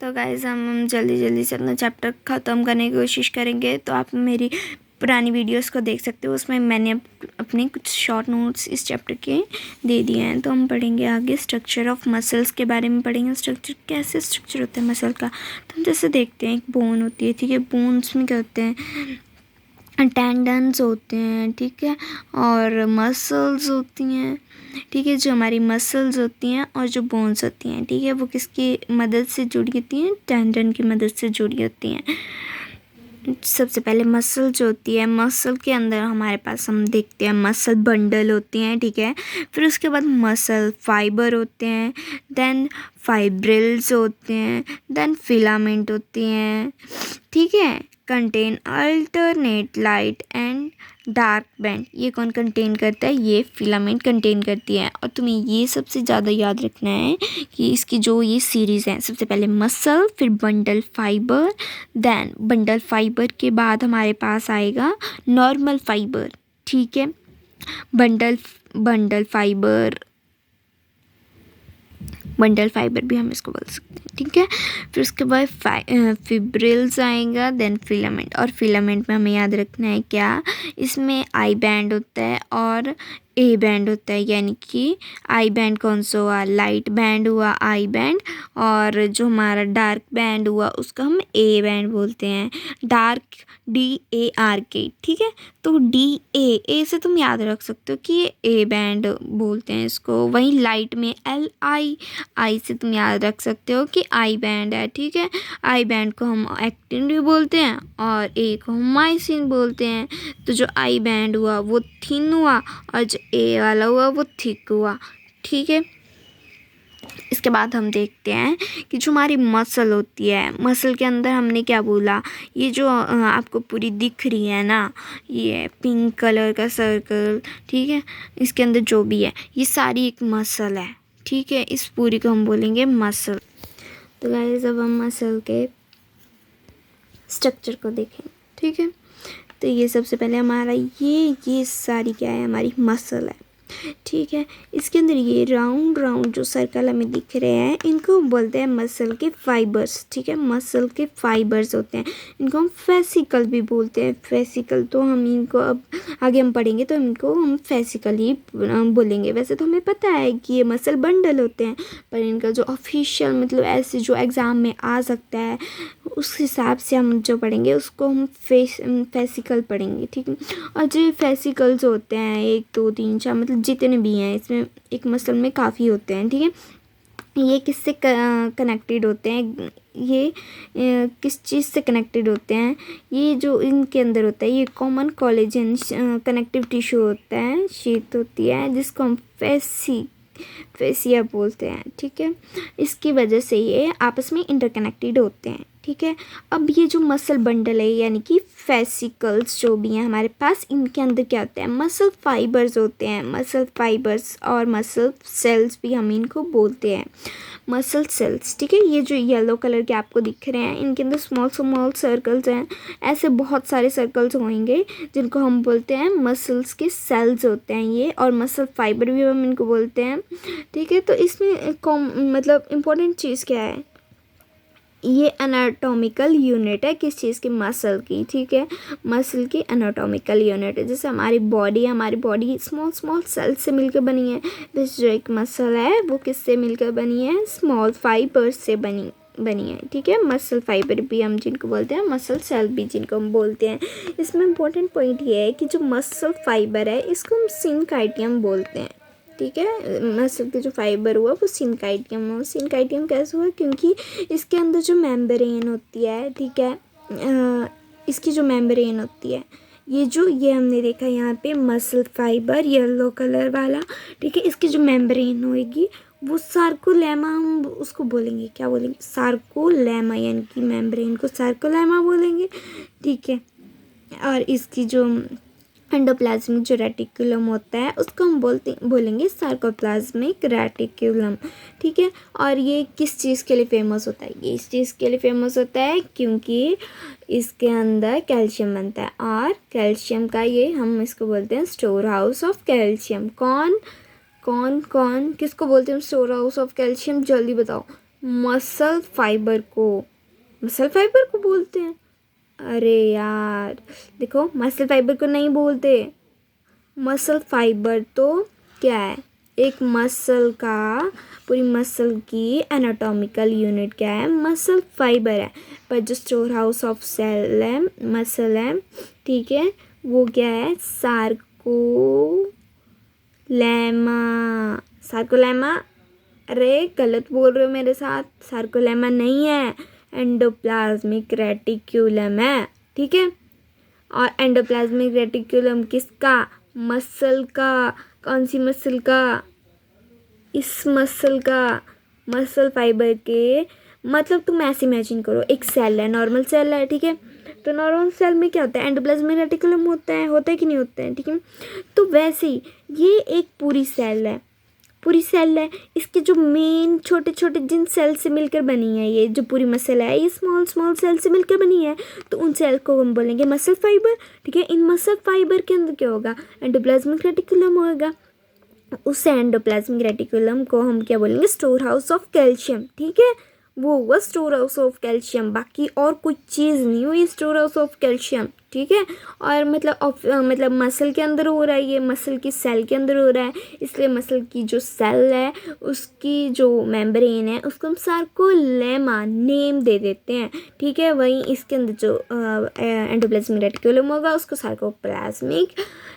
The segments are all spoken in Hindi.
तो गाइज़ हम जल्दी जल्दी से अपना चैप्टर ख़त्म करने की कोशिश करेंगे। तो आप मेरी पुरानी वीडियोस को देख सकते हो, उसमें मैंने अपने कुछ शॉर्ट नोट्स इस चैप्टर के दे दिए हैं। तो हम पढ़ेंगे आगे स्ट्रक्चर ऑफ मसल्स के बारे में पढ़ेंगे। स्ट्रक्चर कैसे स्ट्रक्चर होता है मसल का। तो हम जैसे देखते हैं एक बोन होती है, ठीक है। बोन्स में क्या होते हैं, टेंडन्स होते हैं, ठीक है, और मसल्स होती हैं, ठीक है। जो हमारी मसल्स होती हैं और जो बोन्स होती हैं, ठीक है, वो किसकी मदद से जुड़ी होती हैं, टेंडन की मदद से जुड़ी होती हैं। सबसे पहले मसल जो होती है, मसल के अंदर हमारे पास हम देखते हैं मसल बंडल होती हैं, ठीक है। फिर उसके बाद मसल फाइबर होते हैं, देन फाइब्रिल्स होते हैं, देन फिलामेंट होती हैं, ठीक है। Contain alternate light and dark band. ये कौन कंटेन करता है, ये फिलामेंट कंटेन करती है। और तुम्हें ये सबसे ज़्यादा याद रखना है कि इसकी जो ये सीरीज़ है, सबसे पहले मसल, फिर bundle fibre, then bundle fibre के बाद हमारे पास आएगा नॉर्मल फाइबर, ठीक है। बंडल फाइबर भी हम इसको बोल सकते हैं, ठीक है। फिर उसके बाद फिब्रिल्स आएगा, देन फिलामेंट। और फिलामेंट में हमें याद रखना है क्या, इसमें आई बैंड होता है और ए बैंड होता है। यानी कि आई बैंड कौन सा हुआ, लाइट बैंड हुआ आई बैंड, और जो हमारा डार्क बैंड हुआ उसको हम ए बैंड बोलते हैं। डार्क DARK, ठीक है। तो ए से तुम याद रख सकते हो कि ये ए बैंड बोलते हैं इसको। वहीं लाइट में आई से तुम याद रख सकते हो कि आई बैंड है, ठीक है। आई बैंड को हम एक्टिन भी बोलते हैं और ए को हम माइसिन बोलते हैं। तो जो आई बैंड हुआ वो थिन हुआ और जो ए वाला हुआ वो थिक हुआ, ठीक है। इसके बाद हम देखते हैं कि जो हमारी मसल होती है, मसल के अंदर हमने क्या बोला, ये जो आपको पूरी दिख रही है ना, ये पिंक कलर का सर्कल, ठीक है, इसके अंदर जो भी है ये सारी एक मसल है, ठीक है। इस पूरी को हम बोलेंगे मसल। तो गाइस अब हम मसल के स्ट्रक्चर को देखें, ठीक है। तो ये सबसे पहले हमारा ये सारी क्या है, हमारी मसल है, ठीक है। इसके अंदर ये राउंड जो सर्कल हमें दिख रहे हैं, इनको बोलते हैं मसल के फाइबर्स, ठीक है। मसल के फाइबर्स होते हैं, इनको हम फेसिकल भी बोलते हैं। फेसिकल तो हम इनको अब आगे हम पढ़ेंगे तो इनको हम फेसिकल ही बोलेंगे। वैसे तो हमें पता है कि ये मसल बंडल होते हैं, पर इनका जो ऑफिशियल मतलब ऐसे जो एग्ज़ाम में आ सकता है उस हिसाब से हम जो पढ़ेंगे उसको हम फेसिकल पढ़ेंगे, ठीक है। और जो फेसिकल्स होते हैं 1 2 3 4 मतलब जितने भी हैं, इसमें एक मसल में काफ़ी होते हैं, ठीक है। ये किससे कनेक्टेड होते हैं, ये किस चीज़ से कनेक्टेड होते हैं, ये जो इनके अंदर होता है ये कॉमन कोलेजन कनेक्टिव टिश्यू होता है, शीत होती है, जिसको हम फेसिया बोलते हैं, ठीक है। इसकी वजह से ये आपस में इंटरकनेक्टेड होते हैं, ठीक है। अब ये जो मसल बंडल है यानी कि फेसिकल्स जो भी हैं हमारे पास, इनके अंदर क्या होता है, मसल फाइबर्स होते हैं। मसल फाइबर्स और मसल सेल्स भी हम इनको बोलते हैं, मसल सेल्स, ठीक है। ये जो येलो कलर के आपको दिख रहे हैं, इनके अंदर स्मॉल सर्कल्स हैं। ऐसे बहुत सारे सर्कल्स होंगे जिनको हम बोलते हैं मसल्स के सेल्स होते हैं ये, और मसल फाइबर भी हम इनको बोलते हैं, ठीक है। तो इसमें मतलब इम्पोर्टेंट चीज़ क्या है, ये एनाटॉमिकल यूनिट है किस चीज़ की, मसल की, ठीक है। मसल की एनाटॉमिकल यूनिट है। जैसे हमारी बॉडी स्मॉल सेल्स से मिलकर बनी है, वैसे जो एक मसल है वो किससे मिलकर बनी है, स्मॉल फाइबर्स से बनी है, ठीक है। मसल फाइबर भी हम जिनको बोलते हैं, मसल सेल भी जिनको हम बोलते हैं। इसमें इम्पोर्टेंट पॉइंट ये है कि जो मसल फाइबर है इसको हम सिनकाइटियम बोलते हैं, ठीक है। मसल के जो फाइबर हुआ वो सिनकाइटियम कैसे हुआ, क्योंकि इसके अंदर जो मेम्ब्रेन होती है, ठीक है, इसकी जो मेम्ब्रेन होती है, ये हमने देखा यहाँ पे मसल फाइबर येलो कलर वाला, ठीक है। इसकी जो मेम्ब्रेन होएगी वो सार्कोलेमा, हम उसको बोलेंगे, क्या बोलेंगे, सार्कोलेमा, यानी कि मेम्ब्रेन को सार्कोलेमा बोलेंगे, ठीक है। और इसकी जो एंडोप्लाज्मिक जो रेटिकुलम होता है उसको हम बोलेंगे सार्कोप्लाज्मिक रेटिकुलम, ठीक है। और ये किस चीज़ के लिए फेमस होता है, ये इस चीज़ के लिए फेमस होता है क्योंकि इसके अंदर कैल्शियम बनता है, और कैल्शियम का ये हम इसको बोलते हैं स्टोर हाउस ऑफ कैल्शियम। कौन किसको बोलते हैं स्टोर हाउस ऑफ कैल्शियम, जल्दी बताओ, मसल फाइबर को बोलते हैं। अरे यार देखो, मसल फाइबर को नहीं बोलते। मसल फाइबर तो क्या है, एक मसल का, पूरी मसल की एनाटॉमिकल यूनिट क्या है, मसल फाइबर है। पर जो स्टोर हाउस ऑफ सेल है, मसल है, ठीक है, वो क्या है, सार्कोलेमा। अरे गलत बोल रहे हो मेरे साथ, सार्कोलेमा नहीं है, एंडोप्लाज्मिक रेटिक्यूलम है, ठीक है। और एंडोप्लाज्मिक रेटिक्यूलम किसका, मसल का। कौन सी मसल का, इस मसल का, मसल फाइबर के। मतलब तुम ऐसे इमेजिन करो, एक सेल है, नॉर्मल सेल है, ठीक है। तो नॉर्मल सेल में क्या होता है, एंडोप्लाज्मिक रेटिकुलम होता है कि नहीं होता है, ठीक है। तो वैसे ही ये एक पूरी सेल है। इसके जो मेन छोटे छोटे जिन सेल से मिलकर बनी है, ये जो पूरी मसल है, ये स्मॉल स्मॉल सेल से मिलकर बनी है। तो उन सेल को हम बोलेंगे मसल फाइबर, ठीक है। इन मसल फाइबर के अंदर क्या होगा, एंडोप्लाज्मिक रेटिकुलम होगा। उस एंडोप्लाज्मिक रेटिकुलम को हम क्या बोलेंगे, स्टोर हाउस ऑफ कैल्शियम, ठीक है। वो हुआ स्टोर हाउस ऑफ कैल्शियम, बाकी और कुछ चीज़ नहीं हुई, स्टोर हाउस ऑफ कैल्शियम, ठीक है। और मतलब मसल के अंदर हो रहा है, ये मसल की सेल के अंदर हो रहा है, इसलिए मसल की जो सेल है, उसकी जो मेम्ब्रेन है, उसको हम सार्कोलेमा नेम दे देते हैं, ठीक है। वहीं इसके अंदर जो एंडोप्लाज्मिक रेटिकुलम होगा, उसको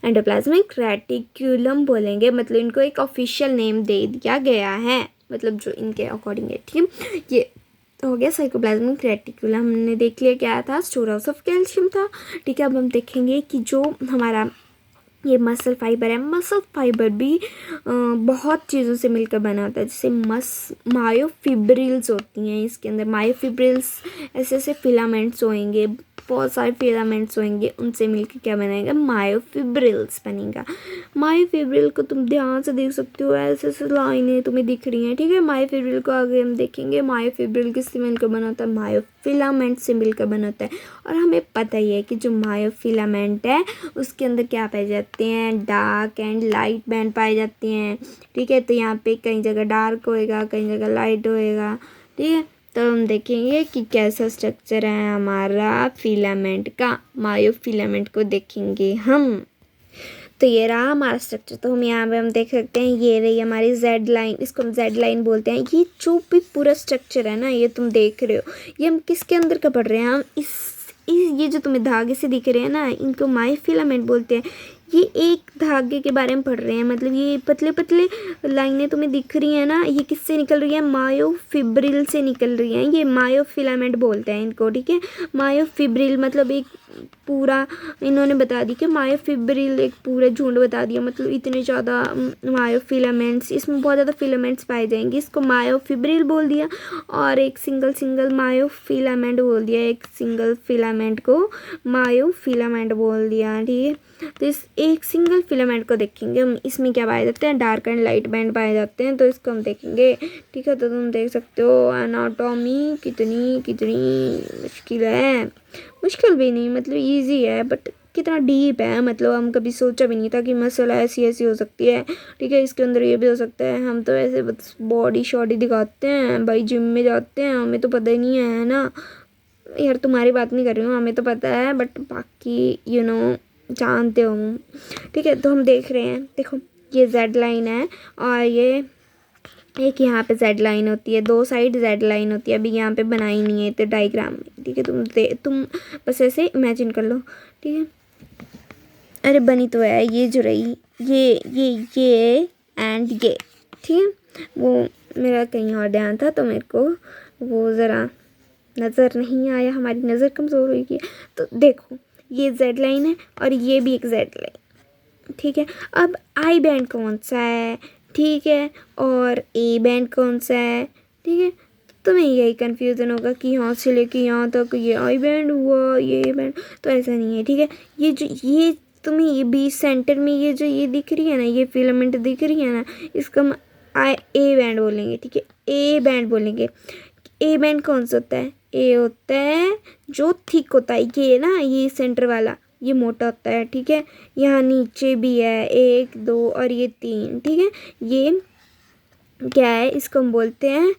एंडोप्लाज्मिक रेटिक्यूलम बोलेंगे। मतलब इनको एक ऑफिशियल नेम दे दिया गया है, मतलब जो इनके अकॉर्डिंग है, ठीक है। ये हो गया साइकोप्लाज्मिक रेटिकुलम, हमने देख लिया क्या था, स्टोर हाउस ऑफ कैल्शियम था, ठीक है। अब हम देखेंगे कि जो हमारा ये मसल फाइबर है, मसल फाइबर भी बहुत चीज़ों से मिलकर बना होता है। जैसे मायोफिब्रिल्स होती हैं, इसके अंदर मायोफिब्रिल्स ऐसे ऐसे फिलामेंट्स होंगे, बहुत सारे फिलामेंट्स होंगे, उनसे मिलकर क्या बनेगा, मायोफिब्रिल्स बनेगा। मायोफिब्रिल को तुम ध्यान से देख सकते हो, ऐसे ऐसे लाइनें तुम्हें दिख रही हैं, ठीक है। मायोफिब्रिल को आगे हम देखेंगे, मायोफिब्रिल किससे मिलकर बना होता है, मायोफिलामेंट से मिलकर बना होता है। और हमें पता ही है कि जो मायोफिलामेंट है, उसके अंदर क्या पाए जाते हैं, डार्क एंड लाइट बैंड पाए जाते हैं, ठीक है। तो यहाँ पे कई जगह डार्क होएगा, कई जगह लाइट होएगा, ठीक है। तो हम देखेंगे कि कैसा स्ट्रक्चर है हमारा फिलामेंट का, मायोफिलामेंट को देखेंगे हम। तो ये रहा हमारा स्ट्रक्चर। तो हम यहाँ पे हम देख सकते हैं, ये रही हमारी जेड लाइन, इसको हम जेड लाइन बोलते हैं। ये जो भी पूरा स्ट्रक्चर है ना, ये तुम देख रहे हो, ये हम किसके अंदर का पढ़ रहे हैं, हम ये जो तुम्हें धागे से दिख रहे हैं ना, इनको मायोफिलामेंट बोलते हैं। ये एक धागे के बारे में पढ़ रहे हैं, मतलब ये पतले पतले लाइनें तुम्हें दिख रही हैं ना, ये किससे निकल रही है, मायोफिब्रिल से निकल रही हैं। ये मायोफिलामेंट बोलते हैं इनको, ठीक है। मायोफिब्रिल मतलब एक पूरा, इन्होंने बता दी कि मायोफिब्रिल एक पूरा झुंड बता दिया, मतलब इतने ज़्यादा मायोफिलामेंट्स, इसमें बहुत ज़्यादा फिलामेंट्स पाए जाएंगे, इसको मायोफिब्रिल बोल दिया। और एक सिंगल मायोफिलामेंट बोल दिया, एक सिंगल फिलामेंट को मायोफिलामेंट बोल दिया, ठीक है। तो इस एक सिंगल फिलामेंट को देखेंगे हम, इसमें क्या पाए जाते हैं, डार्क एंड लाइट बैंड पाए जाते हैं, तो इसको हम देखेंगे, ठीक है। तो तुम देख सकते हो एनाटॉमी कितनी कितनी मुश्किल है, मुश्किल भी नहीं, मतलब इजी है, बट कितना डीप है, मतलब हम कभी सोचा भी नहीं था कि मसल ऐसी ऐसी हो सकती है, ठीक है। इसके अंदर ये भी हो सकता है, हम तो ऐसे बस बॉडी शॉडी दिखाते हैं भाई, जिम में जाते हैं, हमें तो पता ही नहीं है ना यार, तुम्हारी बात नहीं कर रही हूँ, हमें तो पता है, बट बाकी जानते हो, ठीक है। तो हम देख रहे हैं, देखो ये जेड लाइन है, और ये एक यहाँ पे जेड लाइन होती है, दो साइड जेड लाइन होती है, अभी यहाँ पे बनाई नहीं है तो डायग्राम में, ठीक है। तुम बस ऐसे इमेजिन कर लो, ठीक है। अरे बनी तो है, ये जो रही, ये एंड ये, ठीक है। वो मेरा कहीं और ध्यान था, तो मेरे को वो ज़रा नज़र नहीं आया, हमारी नज़र कमज़ोर हुई है। तो देखो ये जेड लाइन है, और ये भी एक जेड लाइन, ठीक है। अब आई बैंड कौन सा है, ठीक है, और ए बैंड कौन सा है, ठीक है। तो तुम्हें यही कन्फ्यूज़न होगा कि यहाँ से लेके यहाँ तक ये आई बैंड हुआ, ये बैंड, तो ऐसा नहीं है, ठीक है। ये तुम्हें ये बीच सेंटर में ये जो ये दिख रही है ना, ये फिलामेंट दिख रही है ना, इसका हम ए बैंड बोलेंगे, ठीक है, ए बैंड बोलेंगे। ए बैंड कौन सा होता है, ए होता है जो थिक होता है, ये ना, ये सेंटर वाला, ये मोटा होता है, ठीक है। यहाँ नीचे भी है, 1 2 और ये 3, ठीक है। ये क्या है, इसको हम बोलते हैं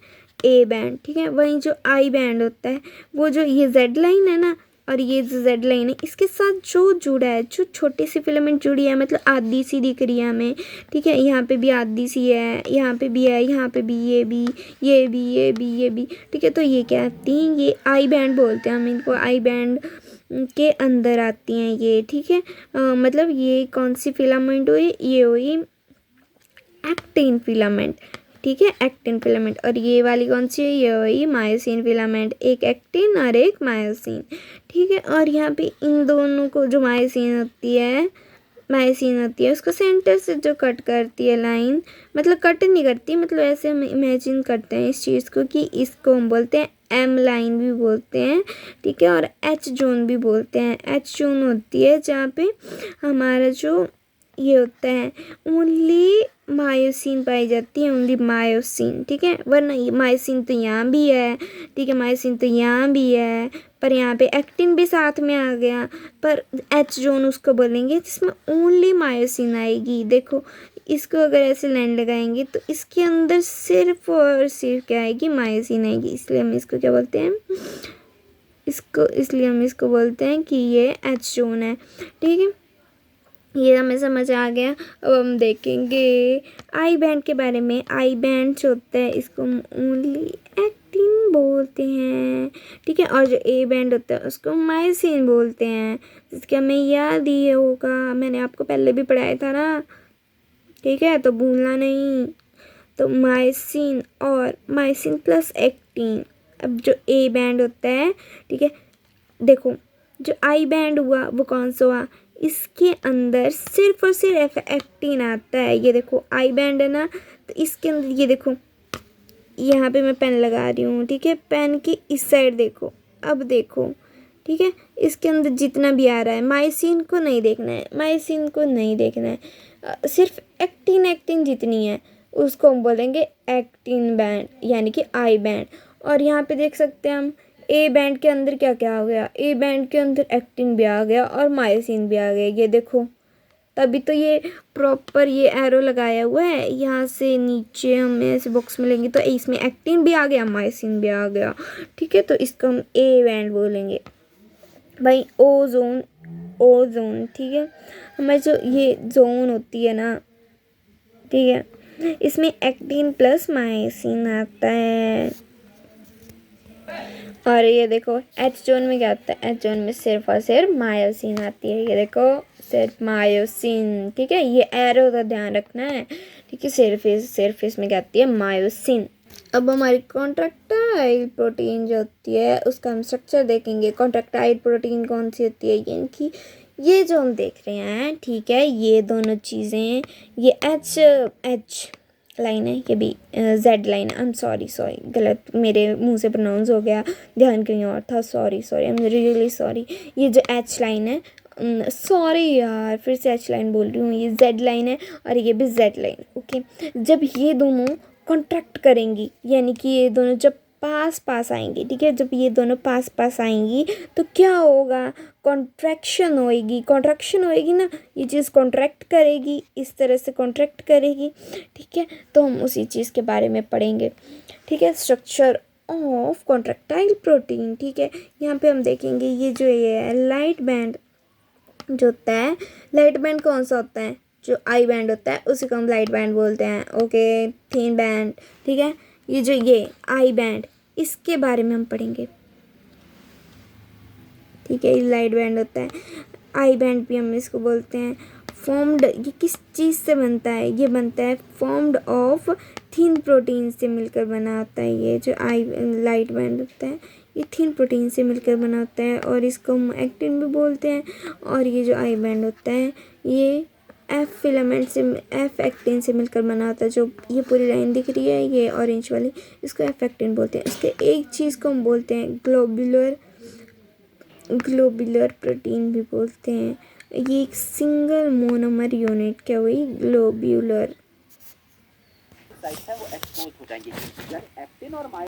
ए बैंड, ठीक है। वहीं जो आई बैंड होता है वो जो ये जेड लाइन है ना, और ये जो जेड लाइन है इसके साथ जो जुड़ा है, जो छोटी सी फिलामेंट जुड़ी है, मतलब आधी सी दिख रही है हमें, ठीक है। यहाँ पे भी आधी सी है, यहाँ पे भी है, यहाँ पे भी, ये भी, ये भी, ये भी, ये भी, ठीक है। तो ये क्या आती हैं, ये आई बैंड बोलते हैं हम इनको, आई बैंड के अंदर आती हैं ये, ठीक है। मतलब ये कौन सी फिलामेंट हुई, ये हुई एक्टिन फिलामेंट, ठीक है, एक्टिन फिलामेंट। और ये वाली कौन सी है, ये हुई मायोसिन फिलामेंट, एक एक्टिन और एक मायोसिन, ठीक है। और यहाँ पे इन दोनों को जो मायोसिन होती है उसको सेंटर से जो कट करती है लाइन, मतलब कट नहीं करती, मतलब ऐसे हम इमेजिन करते हैं इस चीज़ को कि इसको हम बोलते हैं एम लाइन भी बोलते हैं, ठीक है। और एच जोन भी बोलते हैं। एच जोन होती है जहाँ पे हमारा जो ये होता है ओनली मायोसिन पाई जाती है, ओनली मायोसिन, ठीक है। वरना ये मायोसिन तो यहाँ भी है, ठीक है, मायोसिन तो यहाँ भी है, पर यहाँ पे एक्टिन भी साथ में आ गया, पर एच जोन उसको बोलेंगे जिसमें ओनली मायोसिन आएगी। देखो इसको अगर ऐसे लाइन लगाएंगे तो इसके अंदर सिर्फ और सिर्फ क्या आएगी, मायोसिन आएगी, इसलिए हम इसको क्या बोलते हैं, इसलिए हम इसको बोलते हैं कि ये एच जोन है, ठीक है। ये हमें समझ आ गया। अब हम देखेंगे आई बैंड के बारे में। आई बैंड जो होता है इसको हम ओनली एक्टिन बोलते हैं, ठीक है। और जो ए बैंड होता है उसको मायोसिन बोलते हैं, जिसके हमें याद ही होगा, मैंने आपको पहले भी पढ़ाया था ना, ठीक है, तो भूलना नहीं। तो मायोसिन और मायोसिन प्लस एक्टिन। अब जो ए बैंड होता है, ठीक है, देखो जो आई बैंड हुआ वो कौन सा हुआ, इसके अंदर सिर्फ और सिर्फ एक्टिन आता है। ये देखो आई बैंड है ना, तो इसके अंदर ये देखो, यहाँ पे मैं पेन लगा रही हूँ, ठीक है, पेन की इस साइड देखो, अब देखो, ठीक है, इसके अंदर जितना भी आ रहा है मायोसिन को नहीं देखना है, मायोसिन को नहीं देखना है, सिर्फ एक्टिन जितनी है उसको हम बोलेंगे एक्टिन बैंड, यानी कि आई बैंड। और यहाँ पे देख सकते हैं हम ए बैंड के अंदर क्या क्या आ गया, ए बैंड के अंदर एक्टिन भी आ गया और मायोसिन भी आ गया, ये देखो। तभी तो ये प्रॉपर ये एरो लगाया हुआ है, यहाँ से नीचे हम ऐसे बॉक्स में लेंगे तो इसमें एक्टिन भी आ गया, मायोसिन भी आ गया, ठीक है। तो इसको हम ए बैंड बोलेंगे भाई। ओजोन, ठीक है। हमारी जो ये जोन होती है ना, ठीक है, इसमें एक्टिन प्लस मायोसिन आता है। और ये देखो एच जोन में क्या आता है, एच जोन में सिर्फ और सिर्फ मायोसिन आती है, ये देखो सिर्फ मायोसिन, ठीक है। ये एरो का ध्यान रखना है, ठीक है, सिर्फ इसमें क्या आती है, मायोसिन। अब हमारी कॉन्ट्रैक्टाइल प्रोटीन जो होती है उसका हम स्ट्रक्चर देखेंगे। कॉन्ट्रैक्टाइल प्रोटीन कौन सी होती है, यानी कि ये जो हम देख रहे हैं, ठीक है, ये दोनों चीज़ें, ये एच लाइन है, ये भी जेड लाइन है। आई एम सॉरी गलत मेरे मुंह से प्रोनाउंस हो गया, ध्यान कहीं और था, sorry I am really sorry. ये जो एच लाइन है, सॉरी यार फिर से एच लाइन बोल रही हूँ, ये जेड लाइन है और ये भी जेड लाइन, ओके। जब ये दोनों कॉन्ट्रैक्ट करेंगी, यानी कि ये दोनों जब पास आएंगी, ठीक है, जब ये दोनों पास आएंगी तो क्या होगा, कॉन्ट्रैक्शन होएगी ना, ये चीज़ कॉन्ट्रैक्ट करेगी, इस तरह से कॉन्ट्रैक्ट करेगी, ठीक है। तो हम उसी चीज़ के बारे में पढ़ेंगे, ठीक है, स्ट्रक्चर ऑफ कॉन्ट्रैक्टाइल प्रोटीन, ठीक है। यहाँ पे हम देखेंगे ये जो ये है लाइट बैंड जो होता है, लाइट बैंड कौन सा होता है, जो आई बैंड होता है उसी को हम लाइट बैंड बोलते हैं, ओके। थिन बैंड, ठीक है। ये जो ये आई बैंड, इसके बारे में हम पढ़ेंगे, ठीक है। ये लाइट बैंड होता है, आई बैंड भी हम इसको बोलते हैं। फॉर्म्ड, ये किस चीज़ से बनता है, ये बनता है फॉर्म्ड ऑफ थिन प्रोटीन से मिलकर बना होता है। ये जो आई लाइट बैंड होता है ये थिन प्रोटीन से मिलकर बना होता है और इसको हम एक्टिन भी बोलते हैं। और ये जो आई बैंड होता है ये एफ एक्टिन से मिलकर बना होता है। जो ये पूरी लाइन दिख रही है ये ऑरेंज वाली, इसको एफ एक्टिन बोलते हैं। इसके एक चीज़ को हम बोलते हैं ग्लोबुलर प्रोटीन भी बोलते हैं। ये एक सिंगल मोनोमर यूनिट क्या हुई, ग्लोब्यूलर।